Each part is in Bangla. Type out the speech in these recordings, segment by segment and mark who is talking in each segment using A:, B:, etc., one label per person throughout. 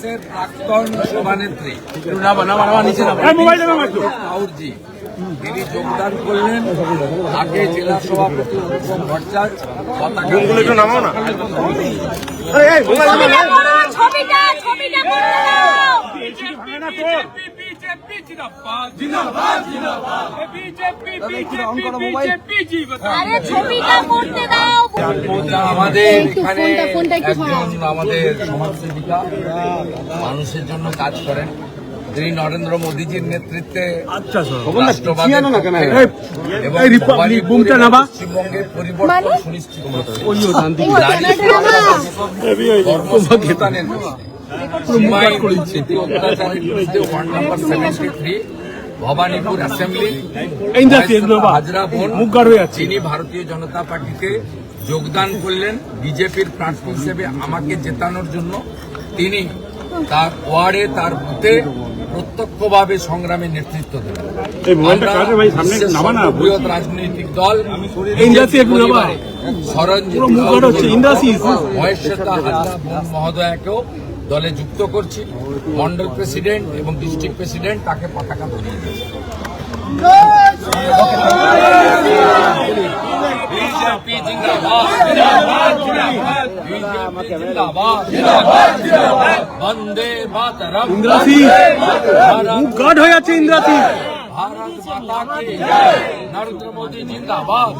A: কংগ্রেসের প্রাক্তন সভানেত্রী কাউরজি তিনি যোগদান করলেন। আগে জেলা সভাপতি অনুপম ভট্টাচার্য আমাদের এখানে একজন আমাদের সমাজসেবিকা মানুষের জন্য কাজ করেন, তিনি নরেন্দ্র মোদীজির নেতৃত্বে পশ্চিমবঙ্গের পরিবর্তন সুনিশ্চিত ভবানীপুর অ্যাসেম্বলি হাজরা বোন তিনি ভারতীয় জনতা পার্টিতে যোগদান করলেন বিজেপির প্রার্থী হিসেবে আমাকে জেতানোর জন্য। তিনি তার ওয়ার্ডে তার বুথে প্রত্যক্ষভাবে সংগ্রামে নেতৃত্ব দেবেন। বৃহৎ রাজনৈতিক দল মহেশ্বতা হাজরা বোন মহোদয়াকেও দলে যুক্ত করছি। মন্ডল প্রেসিডেন্ট এবং ডিস্ট্রিক্ট প্রেসিডেন্ট তাকে পতাকা ধরিয়ে দিয়েছে। বিজেপি জিন্দাবাদ, বিজেপি জিন্দাবাদ, বন্দে মাতরম।
B: গার্ড হয়ে আছে ইন্দ্রাসী।
A: ভারত মাতা কি নরেন্দ্র মোদী জিন্দাবাদ।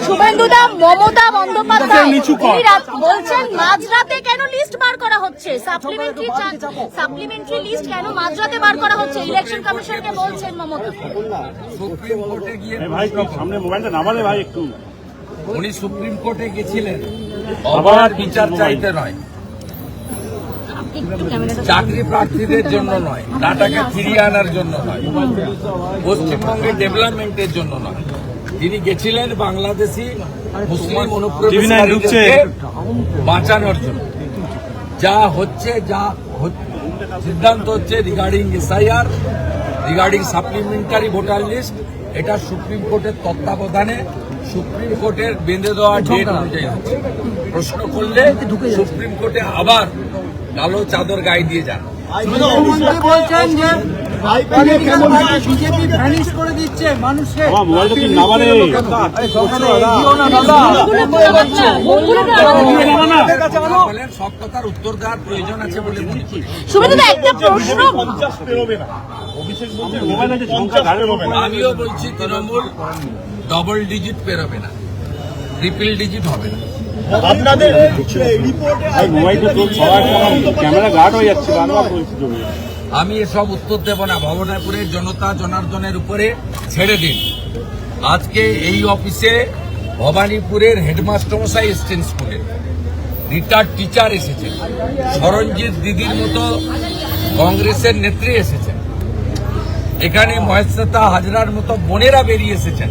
C: শুভেন্দুদা মমতা বন্দ্যোপাধ্যায় বলছেন মাঝরাতে কেন লিস্ট বার করা হচ্ছে, সাপ্লিমেন্টারি লিস্ট কেন মাঝরাতে বার করা হচ্ছে, ইলেকশন কমিশনকে বলছেন মমতা।
A: সুপ্রিম কোর্টে গিয়ে
B: সামনে মোবাইলটা নামালে ভাই একটু,
A: উনি সুপ্রিম কোর্টে গেছিলেন আবার বিচার চাইতে নয়, চাকরি প্রার্থীদের জন্য নয়, ডাটাকে ফিরিয়ে আনার জন্য নয়, পশ্চিমবঙ্গের ডেভেলপমেন্টের জন্য নয়। তিনি গেছিলেন বাংলাদেশি মুসলিম অনুপ্রবেশকারীদেরকে বাঁচানোর জন্য। যা হচ্ছে, সিদ্ধান্ত হচ্ছে regarding SIR, regarding supplementary voter list, এটা সুপ্রিম কোর্টের তত্ত্বাবধানে সুপ্রিম কোর্টের বেঁধে দেওয়া ডেট অনুযায়ী হচ্ছে। প্রশ্ন করলে সুপ্রিম কোর্টে আবার কালো চাদর গায়ে দিয়ে যান।
D: বলছেন যে বিজেপি ভ্যানিশ করে দিচ্ছে মানুষকে।
A: সব কথার উত্তর দেওয়ার প্রয়োজন আছে বলে মনে করি। আমিও বলছি তৃণমূল ডবল ডিজিট পেরোবে না, ট্রিপল ডিজিট হবে না।
D: আপনাদের
B: ক্যামেরা গার্ড হয়ে যাচ্ছে।
A: আমি এসব উত্তর দেব না, ভবনাপুরের জনতা জনার্দনের উপরে ছেড়ে দিন। আজকে এই অফিসে ভবানীপুরের হেডমাস্টার মশাই এসছেন, স্কুলের রিটায়ার্ড টিচার এসেছেন, সরঞ্জিৎ দিদির মতো কংগ্রেসের নেত্রী এসেছেন, এখানে মহেশ্বতা হাজরার মতো বোনেরা বেরিয়ে এসেছেন।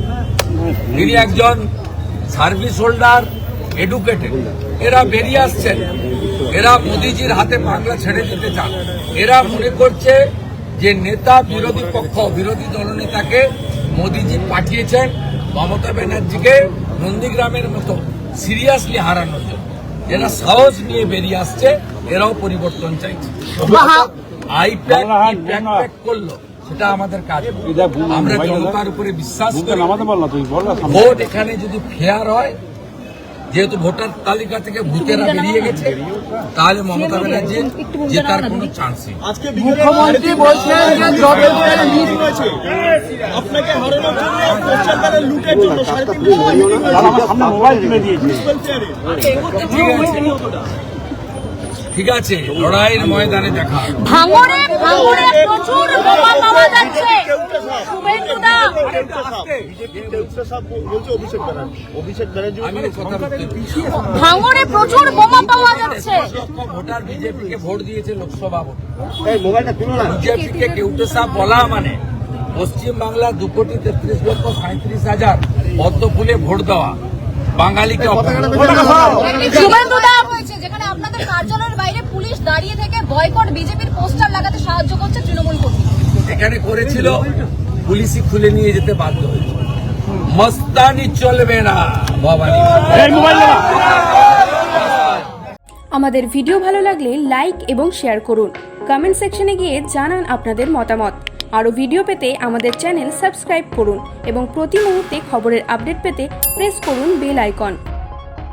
A: তিনি একজন সার্ভিস হোল্ডার, এডুকেটেড, এরা বেরিয়ে আসছেন। এরা মোদীজির হাতে বাংলা ছেড়ে দিতে চান। এরা মনে করছে যে নেতা বিরোধী পক্ষ, বিরোধী দলনেতাকে মোদীজি পাঠিয়েছেন মমতা ব্যানার্জিকে নন্দীগ্রামের মতো সিরিয়াসলি হারানোর জন্য। এরা সাহস নিয়ে বেরিয়ে আসছে, এরাও পরিবর্তন চাইছে। আইপ্যাক করলো, সেটা আমাদের কাজ। আমরা জনতার উপরে বিশ্বাস করি। ভোট এখানে যদি ফেয়ার হয়, যেহেতু ভোটার তালিকা থেকে ভূতেরা বেরিয়ে গেছে, তাহলে মমতা ব্যানার্জির জেতার কোনো চান্স নেই।
D: মুখ্যমন্ত্রী বলছেন যে আপনাকে হারানোর জন্য প্রচারকারের লুটের জন্য
A: ঠিক আছে, লড়াইয়ের ময়দানে দেখা।
C: ভাঙড়ে প্রচুর বোমা পাওয়া যাচ্ছে। শুভেন্দুদা ভাঙড়ে প্রচুর বোমা পাওয়া যাচ্ছে।
A: ভোটার বিজেপিকে ভোট দিয়েছে লোকসভা ভোট। বিজেপিকে কেউটে সাপ বলা মানে পশ্চিমবাংলার 2,33,37,000 পদ্ম ফুলে ভোট দেওয়া বাঙালিকে
C: শুভেন্দুদা হয়েছে, যেখানে আপনাদের কার্যালয়ের বাইরে পুলিশ দাঁড়িয়ে থেকে বয়কট বিজেপির পোস্টার লাগাতে সাহায্য করছে তৃণমূল কর্মী।
A: এখানে করেছিল, পুলিশই খুলে নিয়ে যেতে বাধ্য হয়েছে। মস্তানি চলবে না ভবানী।
E: আমাদের ভিডিও ভালো লাগলে লাইক এবং শেয়ার করুন। কমেন্ট সেকশনে গিয়ে জানান আপনাদের মতামত। আরও ভিডিও পেতে আমাদের চ্যানেল সাবস্ক্রাইব করুন এবং প্রতি মুহূর্তে খবরের আপডেট পেতে প্রেস করুন বেল আইকন।